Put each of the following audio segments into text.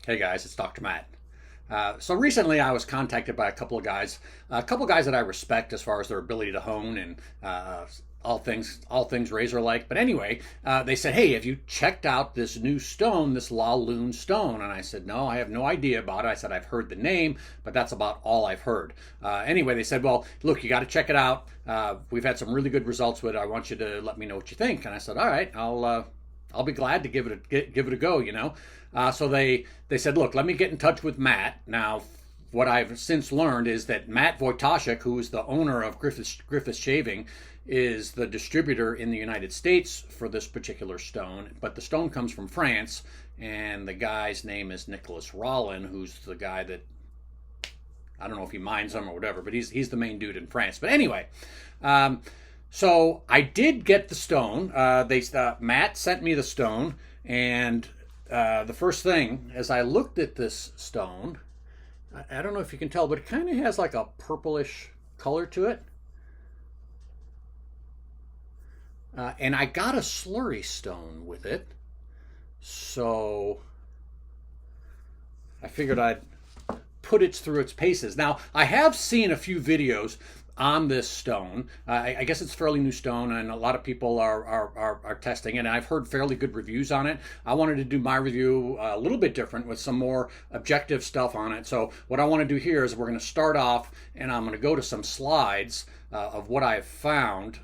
Hey guys, it's Dr. Matt. So recently I was contacted by a couple guys that I respect as far as their ability to hone and all things razor like. But anyway, they said, "Hey, have you checked out this new stone, this Lune stone?" And I said, "No, I have no idea about it." I said, "I've heard the name, but that's about all I've heard." Anyway, they said, "Well, look, you got to check it out. We've had some really good results with it. I want you to let me know what you think." And I said, "All right, I'll be glad to give it a go." So they said, "Look, let me get in touch with Matt." Now, what I've since learned is that Matt Wojtaszek, who is the owner of Griffiths Shaving, is the distributor in the United States for this particular stone. But the stone comes from France, and the guy's name is Nicholas Rollin, who's the guy that, I don't know if he mines them or whatever, but he's the main dude in France. But anyway, so I did get the stone. Matt sent me the stone, and the first thing as I looked at this stone, I don't know if you can tell, but it kind of has like a purplish color to it. And I got a slurry stone with it, so I figured I'd put it through its paces. Now, I have seen a few videos on this stone. I guess it's fairly new stone, and a lot of people are testing it, and I've heard fairly good reviews on it. I wanted to do my review a little bit different with some more objective stuff on it. So what I want to do here is we're going to start off, and I'm going to go to some slides of what I've found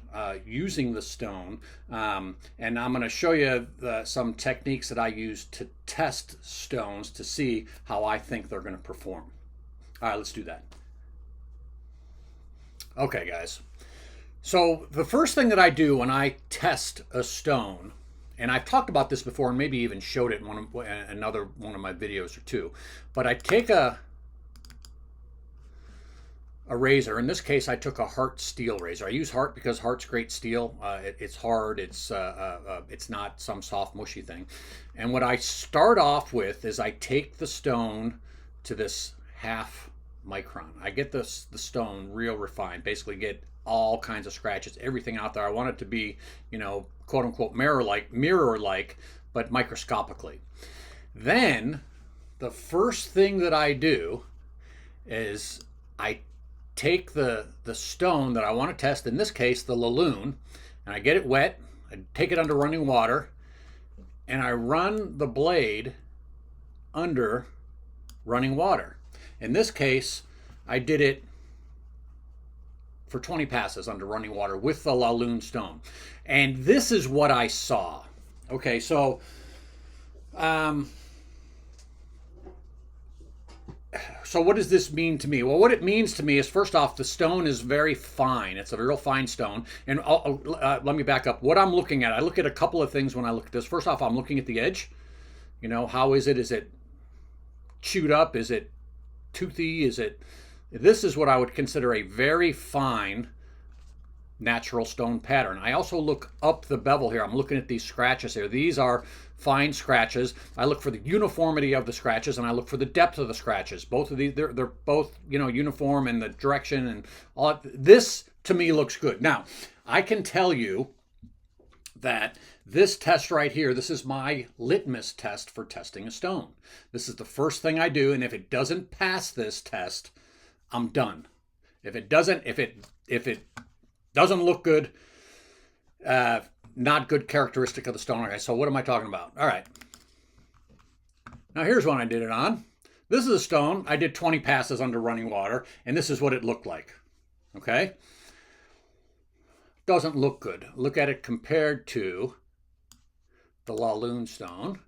using the stone, and I'm going to show you some techniques that I use to test stones to see how I think they're going to perform. All right, let's do that. Okay, guys. So the first thing that I do when I test a stone, and I've talked about this before and maybe even showed it in another one of my videos or two, but I take a razor. In this case, I took a Hart steel razor. I use Hart because Hart's great steel. It's hard. It's not some soft mushy thing. And what I start off with is I take the stone to this half micron. I get the stone real refined, basically get all kinds of scratches, everything out there. I want it to be, quote unquote mirror like, but microscopically. Then the first thing that I do is I take the stone that I want to test, in this case the Lune, and I get it wet. I take it under running water, and I run the blade under running water. In this case, I did it for 20 passes under running water with the Lune stone. And this is what I saw. Okay, so what does this mean to me? Well, what it means to me is, first off, the stone is very fine. It's a real fine stone. And let me back up. What I'm looking at, I look at a couple of things when I look at this. First off, I'm looking at the edge. How is it? Is it chewed up? Is it toothy? This is what I would consider a very fine natural stone pattern. I also look up the bevel here. I'm looking at these scratches here. These are fine scratches. I look for the uniformity of the scratches, and I look for the depth of the scratches. Both of these, they're both uniform in the direction, and all. This to me looks good. Now, I can tell you that this test right here, this is my litmus test for testing a stone. This is the first thing I do, and if it doesn't pass this test, I'm done. If it doesn't look good, not good characteristic of the stone. Okay, so what am I talking about? All right. Now here's one I did it on. This is a stone. I did 20 passes under running water, and this is what it looked like. Okay? Doesn't look good. Look at it compared to the Lune stone.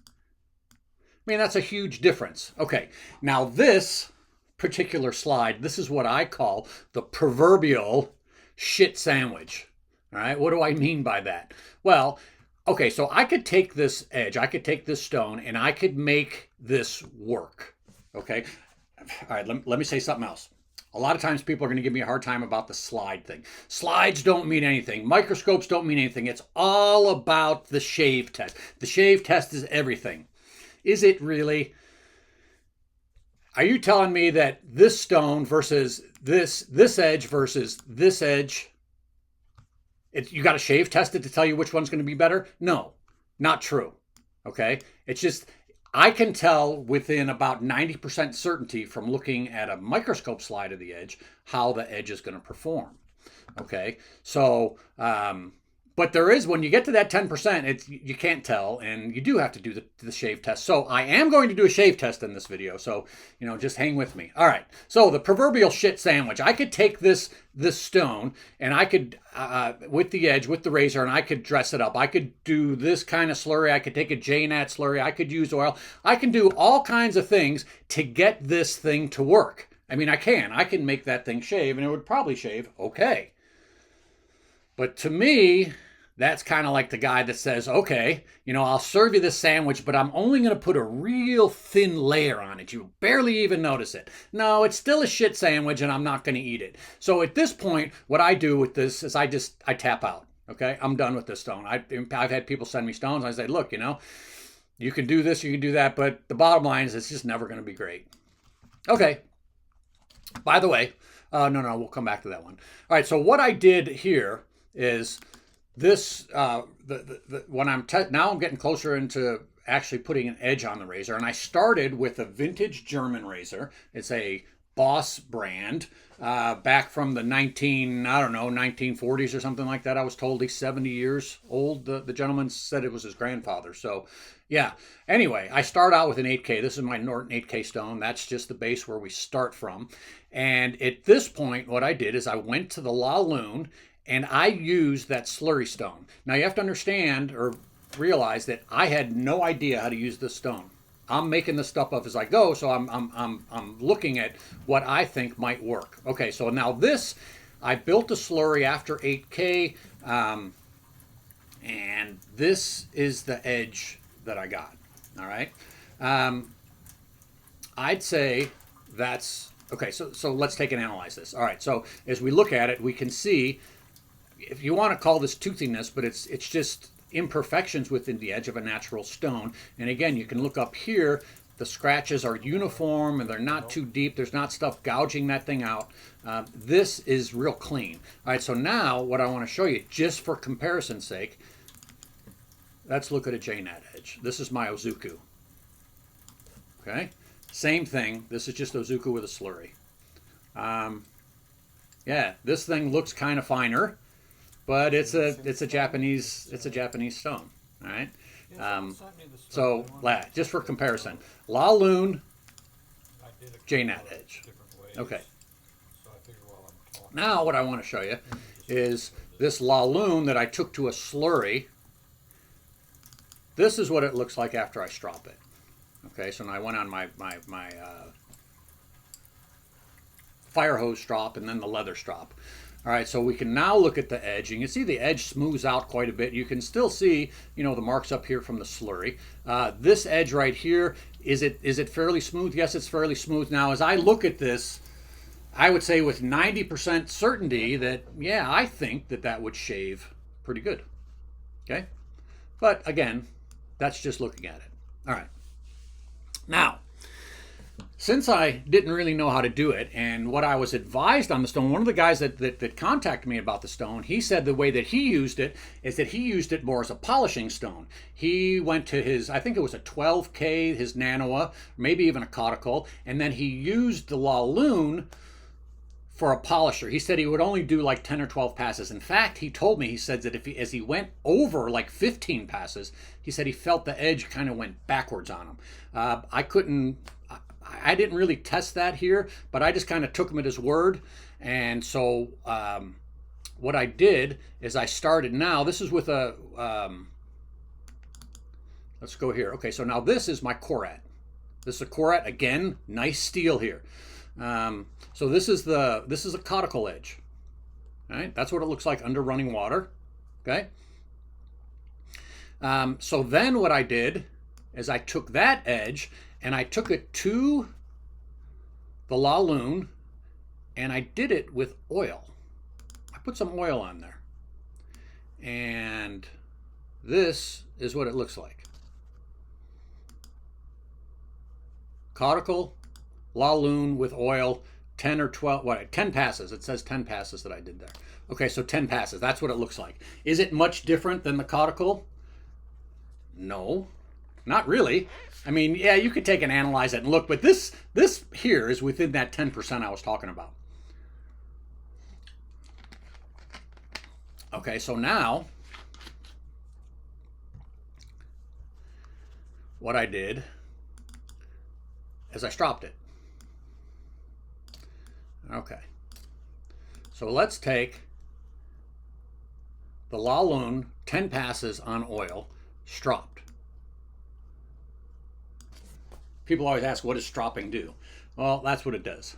I mean, that's a huge difference. Okay, now this particular slide, this is what I call the proverbial shit sandwich. All right, what do I mean by that? Well, okay, so I could take this edge, I could take this stone, and I could make this work. Okay, all right, let me say something else. A lot of times people are going to give me a hard time about the slide thing. Slides don't mean anything. Microscopes don't mean anything. It's all about the shave test. The shave test is everything. Is it really? Are you telling me that this stone versus this edge versus this edge, you got to shave test it to tell you which one's going to be better? No, not true. Okay? It's just, I can tell within about 90% certainty from looking at a microscope slide of the edge how the edge is going to perform. Okay, so but there is, when you get to that 10%, it's, you can't tell, and you do have to do the shave test. So I am going to do a shave test in this video, so just hang with me. All right, so the proverbial shit sandwich. I could take this stone, and I could with the edge, with the razor, and I could dress it up. I could do this kind of slurry. I could take a J-Nat slurry. I could use oil. I can do all kinds of things to get this thing to work. I mean, I can make that thing shave, and it would probably shave okay. But to me, that's kind of like the guy that says, okay, I'll serve you this sandwich, but I'm only going to put a real thin layer on it. You'll barely even notice it. No, it's still a shit sandwich, and I'm not going to eat it. So at this point, what I do with this is I tap out. Okay, I'm done with this stone. I've had people send me stones. I say, look, you can do this, you can do that, but the bottom line is it's just never going to be great. Okay. By the way, no, we'll come back to that one. All right, so what I did here is this, when now I'm getting closer into actually putting an edge on the razor, and I started with a vintage German razor. It's a Boss brand, back from the 1940s or something like that. I was told he's 70 years old. The gentleman said it was his grandfather. So yeah, anyway, I start out with an 8K. This is my Norton 8K stone. That's just the base where we start from. And at this point, what I did is I went to the Lune, and I used that slurry stone. Now you have to understand or realize that I had no idea how to use this stone. I'm making this stuff up as I go, so I'm looking at what I think might work. Okay, so now this, I built a slurry after 8K, and this is the edge that I got. All right, I'd say that's okay. So let's take and analyze this. All right, so as we look at it, we can see, if you want to call this toothiness, but it's just imperfections within the edge of a natural stone. And again, you can look up here, the scratches are uniform and they're not too deep. There's not stuff gouging that thing out. This is real clean. All right, so now what I want to show you, just for comparison's sake, let's look at a J-Nat edge. This is my Ozuku. Okay, same thing. This is just Ozuku with a slurry. Yeah, this thing looks kind of finer, but it's a Japanese stone. All right. So just for comparison, Lune, J-Nat edge. Okay. Now what I want to show you is this Lune that I took to a slurry. This is what it looks like after I strop it. Okay. So now I went on my fire hose strop and then the leather strop. All right, so we can now look at the edge. You can see the edge smooths out quite a bit. You can still see, the marks up here from the slurry. This edge right here, is it fairly smooth? Yes, it's fairly smooth. Now, as I look at this, I would say with 90% certainty that, yeah, I think that would shave pretty good. Okay? But again, that's just looking at it. All right. Now, since I didn't really know how to do it, and what I was advised on the stone, one of the guys that contacted me about the stone, he said the way that he used it is that he used it more as a polishing stone. He went to his, I think it was a 12K, his Nanoa, maybe even a Caudicle, and then he used the Lune for a polisher. He said he would only do like 10 or 12 passes. In fact, he told me, he said that as he went over like 15 passes, he said he felt the edge kind of went backwards on him. I didn't really test that here, but I just kind of took him at his word. And so what I did is I started now. This is with a, let's go here. Okay, so now this is my Korat. This is a Korat, again, nice steel here. So this is a Caudicle edge. All right, that's what it looks like under running water. Okay. So then what I did is I took that edge and I took it to the Lune and I did it with oil. I put some oil on there. And this is what it looks like. Caudicle, Lune with oil, 10 or 12, 10 passes. It says 10 passes that I did there. Okay, so 10 passes. That's what it looks like. Is it much different than the Caudicle? No, not really. I mean, yeah, you could take and analyze it and look, but this here is within that 10% I was talking about. Okay, so now what I did is I stropped it. Okay, so let's take the Lune 10 passes on oil, stropped. People always ask, what does stropping do? Well, that's what it does.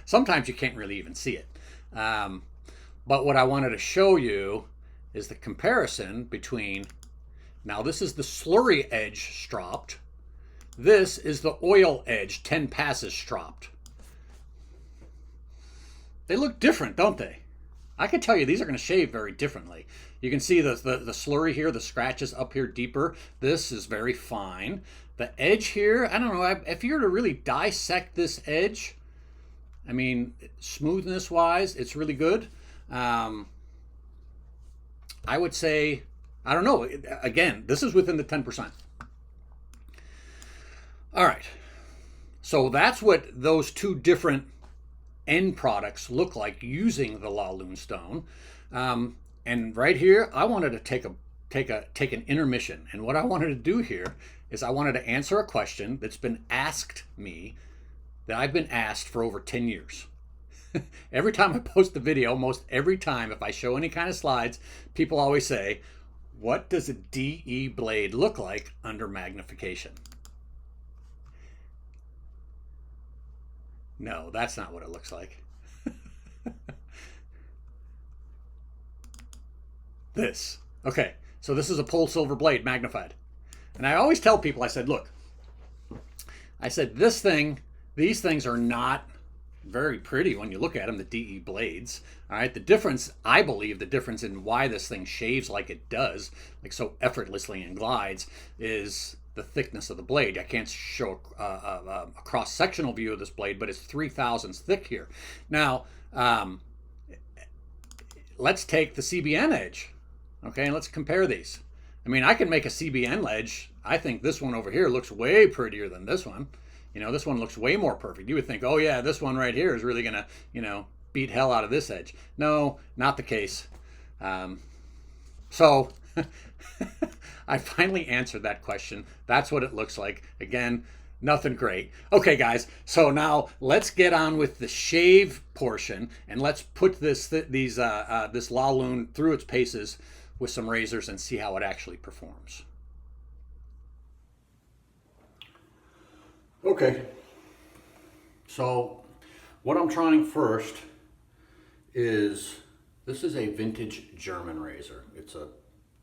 Sometimes you can't really even see it. But what I wanted to show you is the comparison between, now this is the slurry edge stropped. This is the oil edge 10 passes stropped. They look different, don't they? I can tell you these are going to shave very differently. You can see the slurry here, the scratches up here deeper. This is very fine. The edge here, I don't know, if you were to really dissect this edge, I mean, smoothness wise, it's really good. I would say, I don't know, again, this is within the 10%. All right, so that's what those two different end products look like using the Lune stone. And right here, I wanted to take an intermission. And what I wanted to do here is I wanted to answer a question that's been asked me, that I've been asked for over 10 years. Every time I post a video, almost every time, if I show any kind of slides, people always say, what does a DE blade look like under magnification? No, that's not what it looks like. This. Okay, so this is a pole silver blade magnified. And I always tell people, I said, look, I said, these things are not very pretty when you look at them, the DE blades. All right, the difference, I believe the difference in why this thing shaves like it does, like so effortlessly and glides, is the thickness of the blade. I can't show a cross-sectional view of this blade, but it's 3 thousandths thick here. Now, let's take the CBN edge, okay, and let's compare these. I mean, I can make a CBN edge. I think this one over here looks way prettier than this one. You know, this one looks way more perfect. You would think, oh yeah, this one right here is really gonna, you know, beat hell out of this edge. No, not the case. So I finally answered that question. That's what it looks like. Again, nothing great. Okay, guys, so now let's get on with the shave portion, and let's put this Lune through its paces with some razors and see how it actually performs. Okay, so what I'm trying first is, this is a vintage German razor. It's a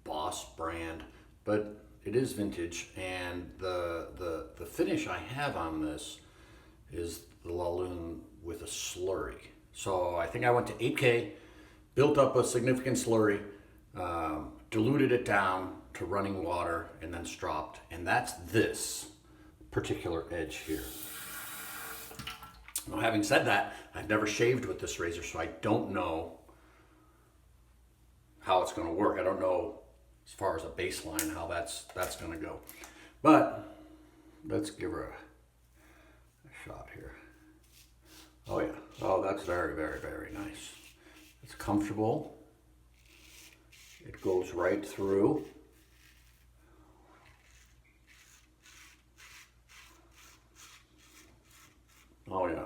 Boss brand, but it is vintage, and the finish I have on this is the Lune with a slurry. So I think I went to 8K, built up a significant slurry, diluted it down to running water, and then stropped, and that's this particular edge here. Now, having said that, I've never shaved with this razor, so I don't know how it's going to work. I don't know, as far as a baseline, how that's going to go. But let's give her a shot here. Oh yeah. Oh, that's very, very, very nice. It's comfortable. It goes right through. Oh yeah.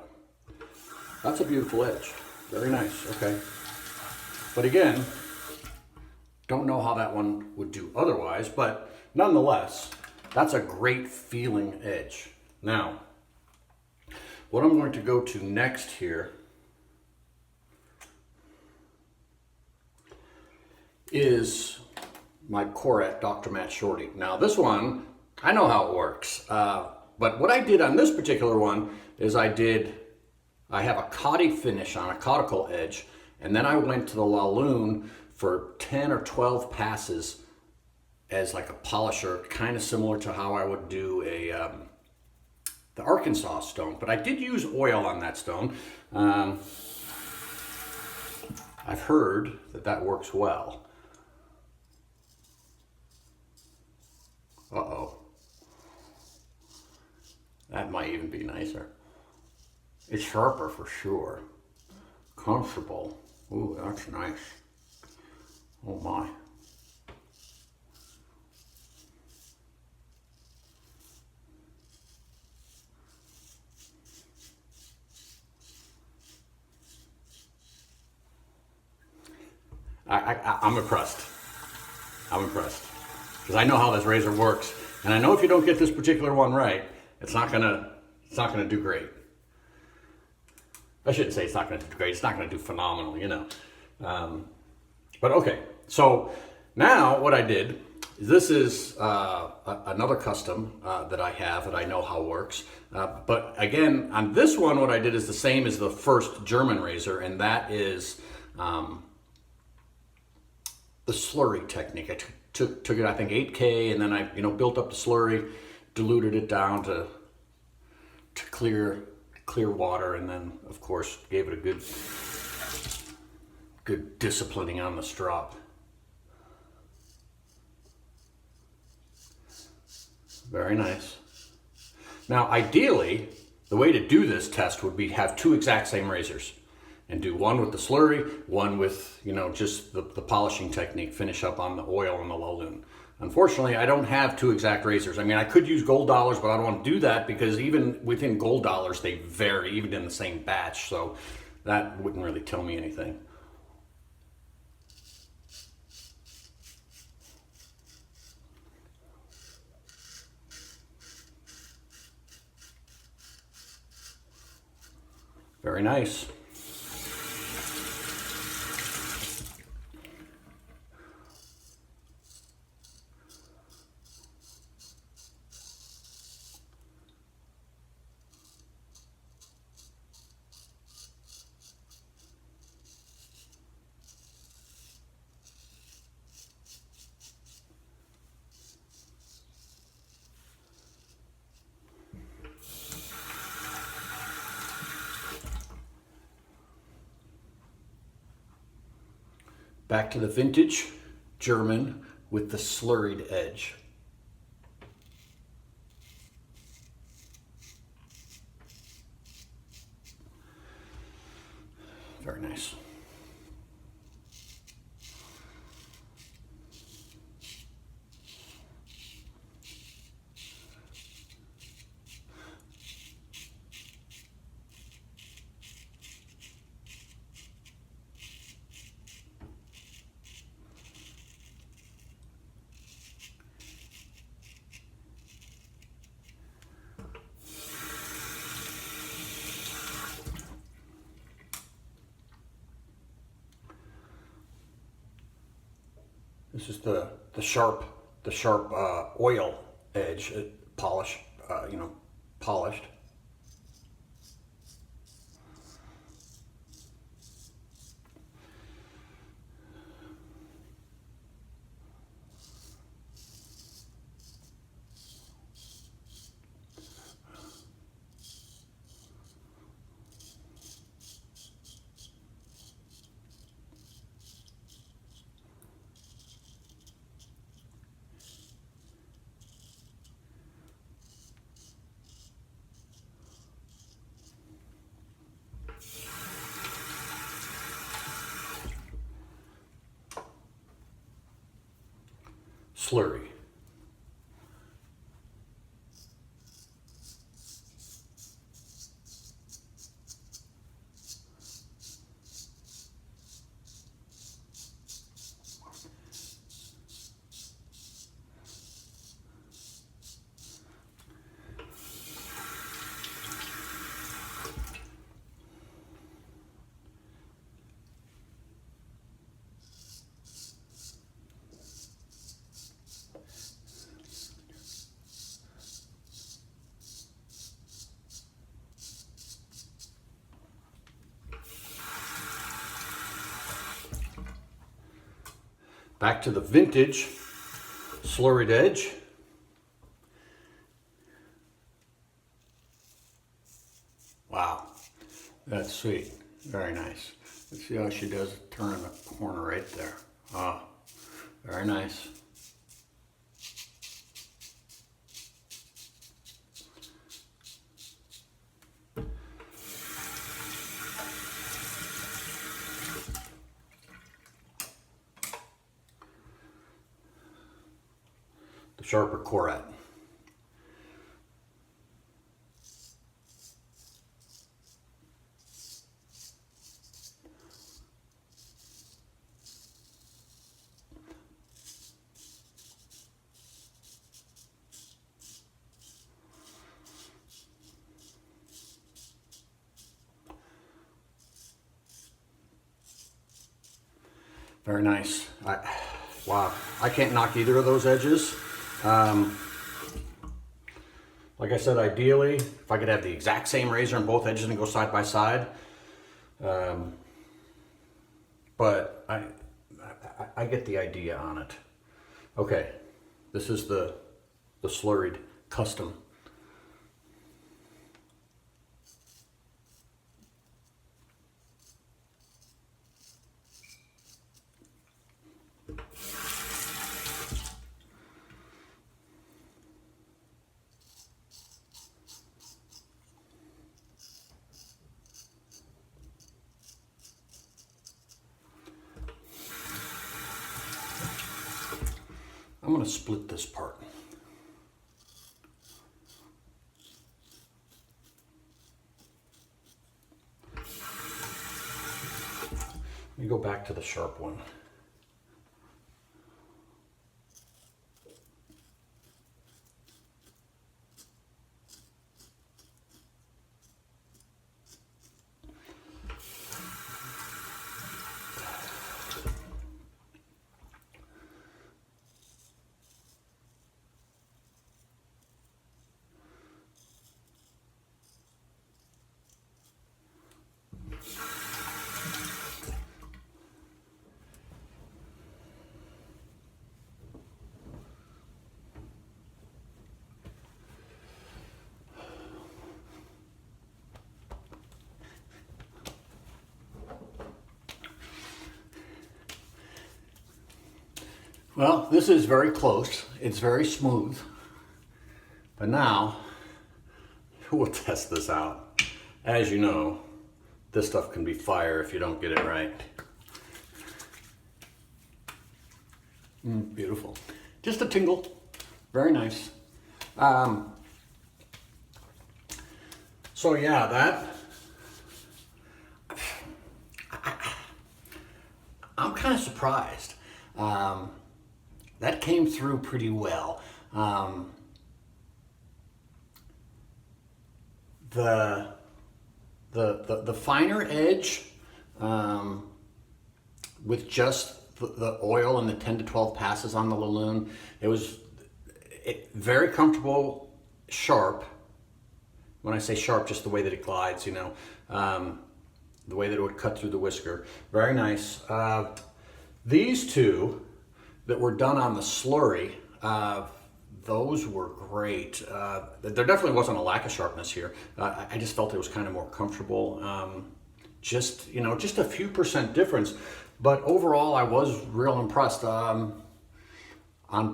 That's a beautiful edge. Very nice. Okay. But again, don't know how that one would do otherwise, but nonetheless, that's a great feeling edge. Now, what I'm going to go to next here is my Coret Dr. Matt Shorty. Now this one, I know how it works, but what I did on this particular one is I have a caudy finish on a cauticle edge, and then I went to the Lune for 10 or 12 passes as like a polisher, kind of similar to how I would do the Arkansas stone, but I did use oil on that stone. I've heard that works well. Uh-oh. That might even be nicer. It's sharper for sure. Comfortable. Ooh, that's nice. Oh my. I'm impressed. I'm impressed. Because I know how this razor works. And I know if you don't get this particular one right, it's not gonna do great. I shouldn't say it's not gonna do great, it's not gonna do phenomenal, you know. But okay, so now what I did is this is another custom that I have that I know how works. But again, on this one, what I did is the same as the first German razor, and that is the slurry technique. I took it, I think 8K, and then I built up the slurry, diluted it down to clear water, and then of course gave it a good disciplining on the strop. Very nice. Now ideally, the way to do this test would be have two exact same razors and do one with the slurry, one with just the polishing technique, finish up on the oil and the Lune. Unfortunately, I don't have two exact razors. I mean, I could use gold dollars, but I don't want to do that because even within gold dollars, they vary, even in the same batch. So that wouldn't really tell me anything. Very nice. Back to the vintage German with the slurried edge. Very nice. This is the sharp oil edge, polished. Slurry. Back to the vintage slurried edge. Wow, that's sweet. Very nice. Let's see how she does turn the corner right there. Ah, very nice. sharper Korat. Very nice. Wow, I can't knock either of those edges. Like I said, ideally, if I could have the exact same razor on both edges and go side by side. But I get the idea on it. Okay, this is the slurried custom. I'm going to split this part. Let me go back to the sharp one. Well, this is very close. It's very smooth. But now, we'll test this out. As you know, this stuff can be fire if you don't get it right. Beautiful. Just a tingle. Very nice. So yeah, I'm kind of surprised. That came through pretty well. The finer edge with just the oil and the 10 to 12 passes on the Lune, it was very comfortable, sharp. When I say sharp, just the way that it glides, you know, the way that it would cut through the whisker. Very nice. These two that were done on the slurry, those were great. There definitely wasn't a lack of sharpness here. I just felt it was kind of more comfortable. Just a few % difference, but overall I was real impressed on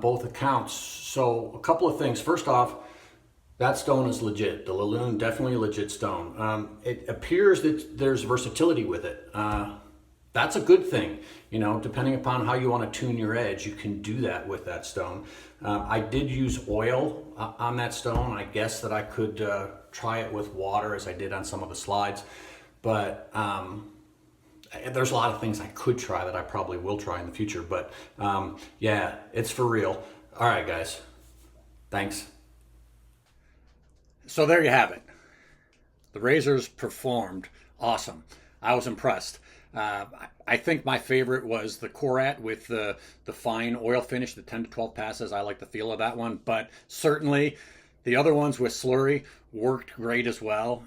both accounts. So a couple of things. First off, that stone is legit. The Lune, definitely a legit stone. It appears that there's versatility with it. That's a good thing, you know, depending upon how you want to tune your edge, you can do that with that stone. I did use oil on that stone. I guess that I could try it with water as I did on some of the slides, but there's a lot of things I could try that I probably will try in the future, but yeah, it's for real. All right, guys, thanks. So there you have it. The razors performed awesome. I was impressed. I think my favorite was the Korat with the fine oil finish, the 10 to 12 passes. I like the feel of that one, but certainly the other ones with slurry worked great as well.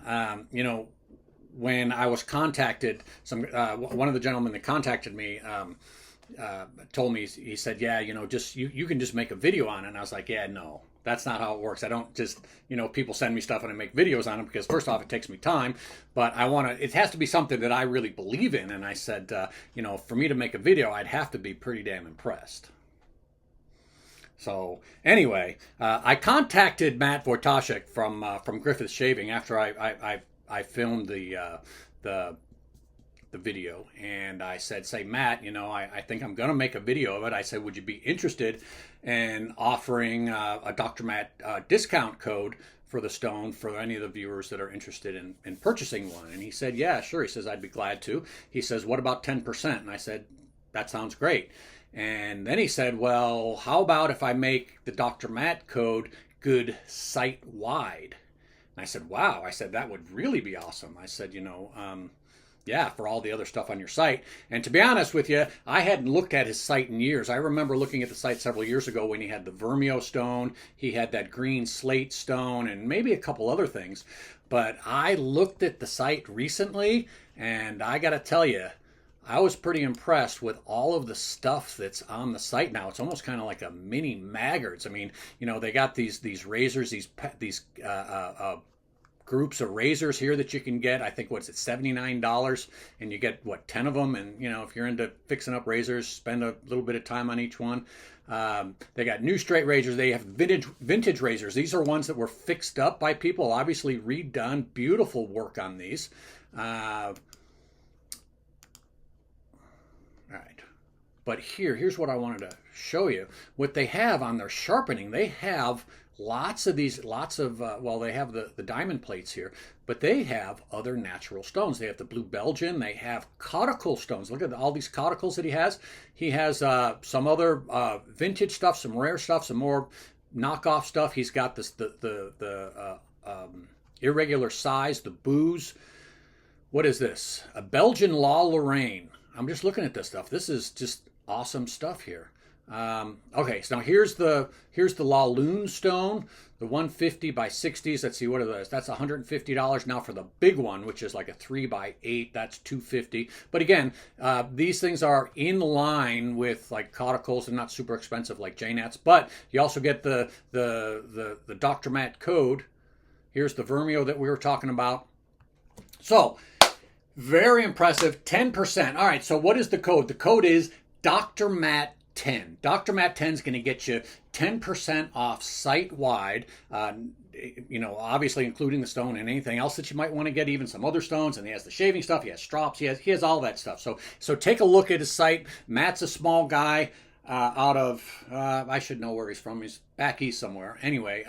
You know, when I was contacted, one of the gentlemen that contacted me told me, he said, yeah, you know, just you can just make a video on it. And I was like, yeah, no. That's not how it works. I don't just, you know, people send me stuff and I make videos on them because first off, it takes me time, but it has to be something that I really believe in. And I said, you know, for me to make a video, I'd have to be pretty damn impressed. So anyway, I contacted Matt Wojtaszek from Griffith Shaving after I filmed the the video, and I said, say, Matt, I think I'm going to make a video of it. I said, would you be interested in offering a Dr. Matt discount code for the stone for any of the viewers that are interested in purchasing one? And he said, yeah, sure. He says, I'd be glad to. He says, what about 10%? And I said, that sounds great. And then he said, well, how about if I make the Dr. Matt code good site-wide? And I said, wow. I said, that would really be awesome. I said, yeah, for all the other stuff on your site. And to be honest with you, I hadn't looked at his site in years. I remember looking at the site several years ago when he had the Vermio stone, he had that green slate stone, and maybe a couple other things. But I looked at the site recently, and I got to tell you, I was pretty impressed with all of the stuff that's on the site now. It's almost kind of like a mini Maggards. I mean, they got these razors, these groups of razors here that you can get. I think what's it, $79, and you get 10 of them. And if you're into fixing up razors, spend a little bit of time on each one. They got new straight razors. They have vintage razors. These are ones that were fixed up by people, obviously redone. Beautiful work on these. All right, but here's what I wanted to show you. What they have on their sharpening, they have lots of they have the diamond plates here, but they have other natural stones. They have the blue Belgian. They have caudicle stones. Look at all these cauticles that he has. He has some other vintage stuff, some rare stuff, some more knockoff stuff. He's got this the irregular size, the booze. What is this? A Belgian La Lorraine. I'm just looking at this stuff. This is just awesome stuff here. Okay, so now here's the La Lune stone, the 150 by 60s. Let's see, what are those? That's $150. Now for the big one, which is like a 3x8, that's $250. But again, these things are in line with like cauticles and not super expensive like JNats. But you also get the Dr. Matt code. Here's the Vermio that we were talking about. So very impressive, 10%. All right, so what is the code? The code is Dr. Matt 10. Dr. Matt 10 is going to get you 10% off site-wide, obviously including the stone and anything else that you might want to get, even some other stones. And he has the shaving stuff, he has strops, he has all that stuff. So take a look at his site. Matt's a small guy out of, I should know where he's from. He's back east somewhere. Anyway,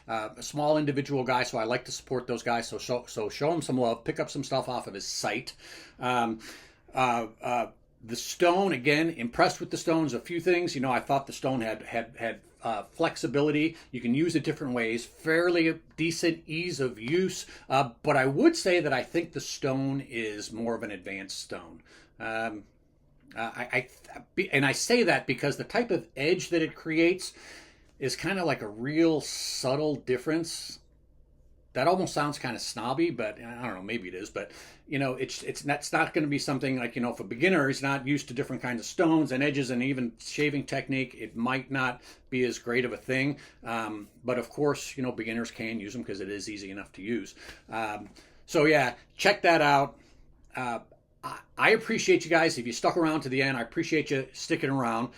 a small individual guy, so I like to support those guys. So show him some love, pick up some stuff off of his site. The stone, again, impressed with the stones. A few things, I thought the stone had flexibility. You can use it different ways. Fairly decent ease of use. But I would say that I think the stone is more of an advanced stone. I say that because the type of edge that it creates is kind of like a real subtle difference. That almost sounds kind of snobby, but I don't know, maybe it is. But it's not going to be something like, if a beginner is not used to different kinds of stones and edges and even shaving technique, it might not be as great of a thing. But of course, beginners can use them because it is easy enough to use. So yeah, check that out. I appreciate you guys. If you stuck around to the end, I appreciate you sticking around.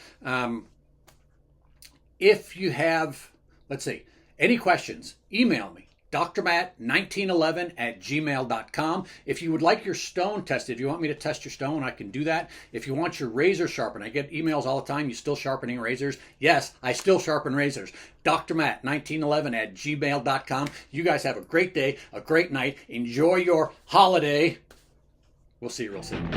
If you have, let's see, any questions, email me. drmatt1911@gmail.com. If you would like your stone tested, if you want me to test your stone, I can do that. If you want your razor sharpened, I get emails all the time. You still sharpening razors? Yes, I still sharpen razors. drmatt1911@gmail.com. You guys have a great day, a great night. Enjoy your holiday. We'll see you real soon.